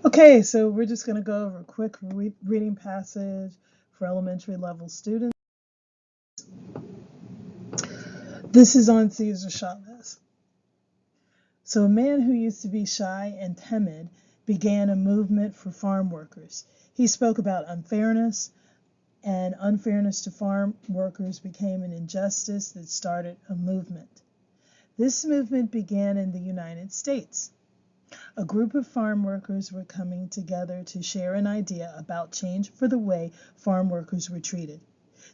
Okay, so we're just going to go over a quick reading passage for elementary level students. This is on César Chavez. So, a man who used to be shy and timid began a movement for farm workers. He spoke about unfairness, and unfairness to farm workers became an injustice that started a movement. This movement began in the United States. A group of farm workers were coming together to share an idea about change for the way farm workers were treated.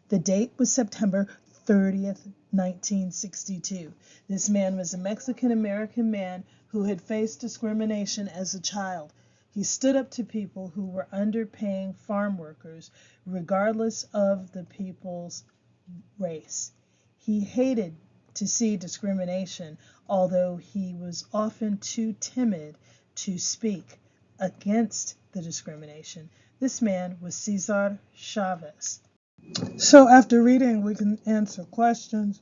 The date was September 30th, 1962. This man was a Mexican-American man who had faced discrimination as a child. He stood up to people who were underpaying farm workers, regardless of the people's race. He hated to see discrimination, although he was often too timid to speak against the discrimination. This man was César Chavez. So after reading, we can answer questions.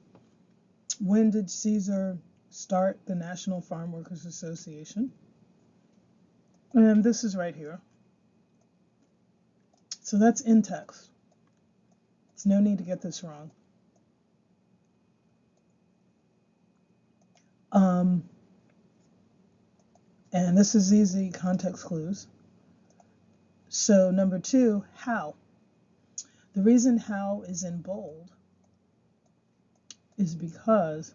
When did César start the National Farm Workers Association? And this is right here. So that's in text. There's no need to get this wrong. And this is easy context clues. So number 2, how. The reason how is in bold is because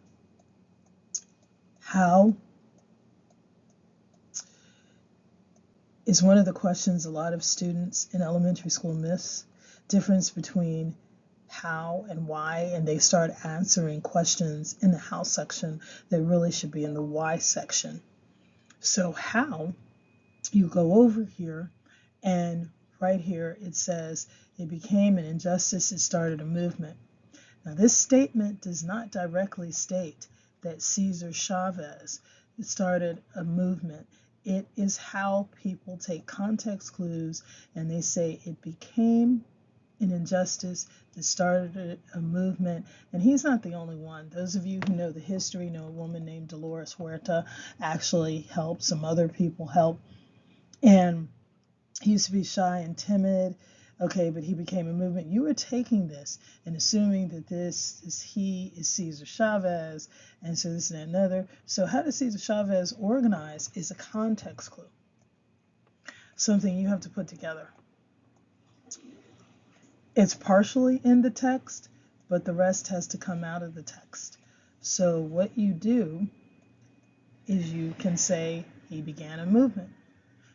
how is one of the questions a lot of students in elementary school miss. Difference between how and why, and they start answering questions in the how section that really should be in the why section. So how, you go over here, and right here it says it became an injustice that started a movement. Now this statement does not directly state that César Chavez started a movement. It is how people take context clues and they say it became an injustice that started a movement. And he's not the only one. Those of you who know the history know a woman named Dolores Huerta actually helped. Some other people helped. And he used to be shy and timid. Okay, but he became a movement. You are taking this and assuming that he is César Chavez, and so this and another. So how does César Chavez organize is a context clue. Something you have to put together. It's partially in the text, but the rest has to come out of the text. So what you do is you can say he began a movement.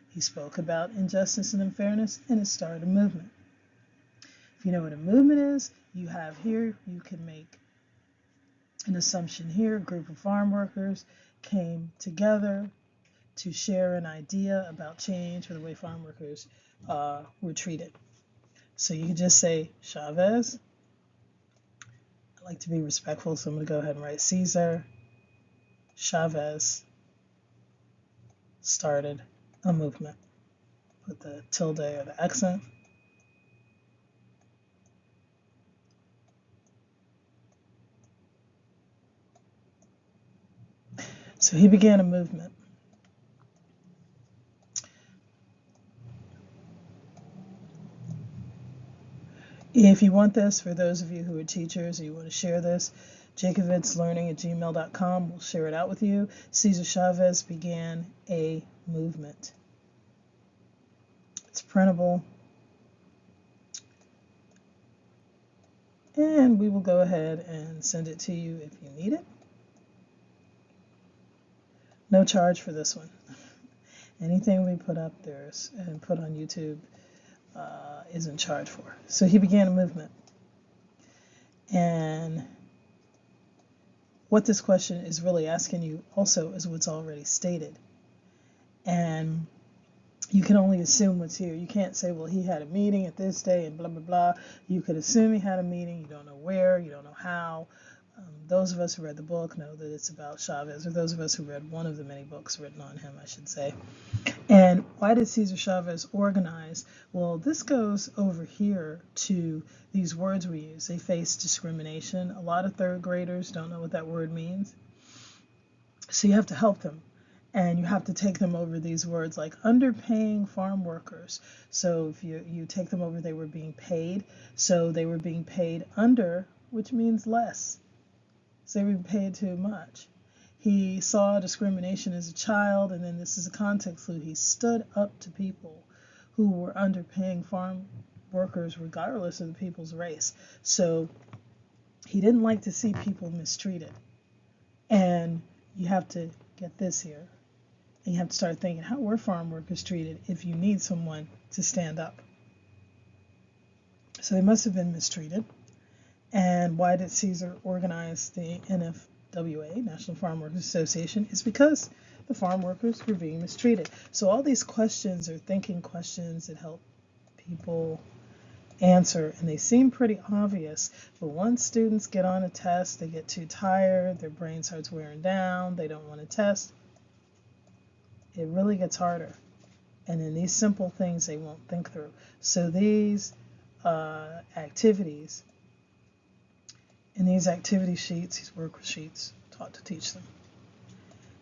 He spoke about injustice and unfairness, and it started a movement. If you know what a movement is, you have here, you can make an assumption here. A group of farm workers came together to share an idea about change for the way farm workers were treated. So you can just say Chavez. I like to be respectful, so I'm going to go ahead and write César Chavez started a movement. Put the tilde or the accent. So he began a movement. If you want this, for those of you who are teachers or you want to share this, jacobitzlearning@gmail.com. We'll share it out with you. César Chavez began a movement. It's printable. And we will go ahead and send it to you if you need it. No charge for this one. Anything we put up there and put on YouTube isn't charged for. So he began a movement. And what this question is really asking you also is what's already stated. And you can only assume what's here. You can't say, well, he had a meeting at this day and blah, blah, blah. You could assume he had a meeting. You don't know where. You don't know how. Those of us who read the book know that it's about Chavez, or those of us who read one of the many books written on him, I should say. And why did César Chavez organize? Well, this goes over here to these words we use. They face discrimination. A lot of third graders don't know what that word means. So you have to help them. And you have to take them over these words like underpaying farm workers. So if you take them over, they were being paid. So they were being paid under, which means less. So they were being paid too much. He saw discrimination as a child, and then this is a context clue. He stood up to people who were underpaying farm workers regardless of the people's race. So he didn't like to see people mistreated. And you have to get this here. And you have to start thinking, how were farm workers treated if you need someone to stand up? So they must have been mistreated. And why did César organize the NFWA, National Farm Workers Association? It's because the farm workers were being mistreated. So all these questions are thinking questions that help people answer, and they seem pretty obvious, but once students get on a test, they get too tired, their brain starts wearing down, they don't want to test. It really gets harder, and in these simple things they won't think through. So these activities, in these activity sheets, these work sheets, taught to teach them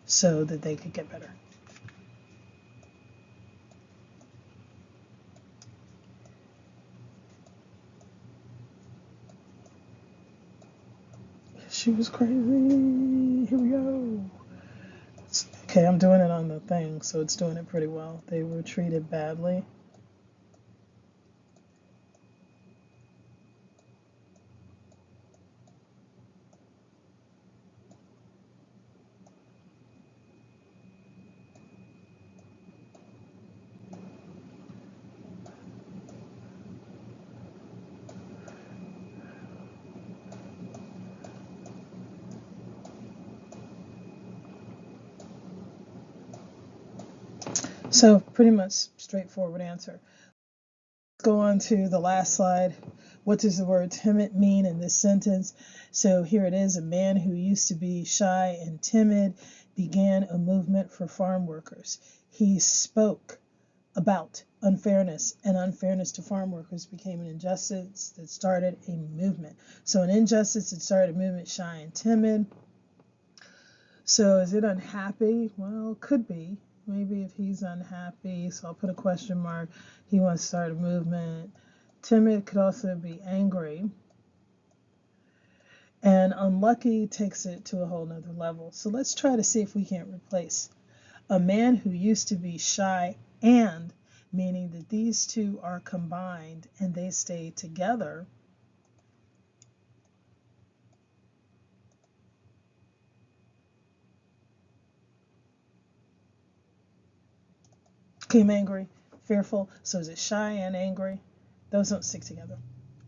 so that they could get better. She was crazy. Here we go. Okay, I'm doing it on the thing, so it's doing it pretty well. They were treated badly. So pretty much straightforward answer. Let's go on to the last slide. What does the word timid mean in this sentence? So here it is. A man who used to be shy and timid began a movement for farm workers. He spoke about unfairness, and unfairness to farm workers became an injustice that started a movement. So an injustice that started a movement, shy and timid. So is it unhappy? Well, could be. Maybe if he's unhappy, so I'll put a question mark. He wants to start a movement. Timid could also be angry. And unlucky takes it to a whole nother level. So let's try to see if we can't replace a man who used to be shy and, meaning that these two are combined and they stay together. Became angry, fearful. So is it shy and angry? Those don't stick together.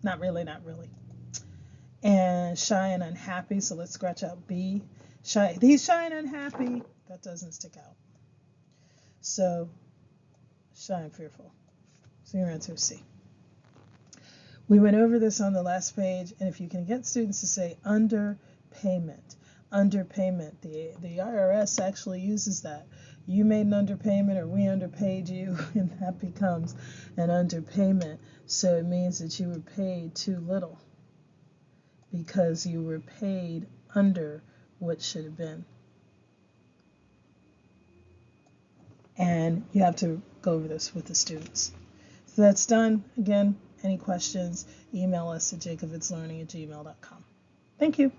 Not really, not really. And shy and unhappy. So let's scratch out B. Shy. He's shy and unhappy. That doesn't stick out. So shy and fearful. So your answer is C. We went over this on the last page, and if you can get students to say underpayment, the IRS actually uses that. You made an underpayment or we underpaid you, and that becomes an underpayment. So it means that you were paid too little because you were paid under what should have been. And you have to go over this with the students. So that's done. Again, any questions, email us at jacobitslearning@gmail.com. Thank you.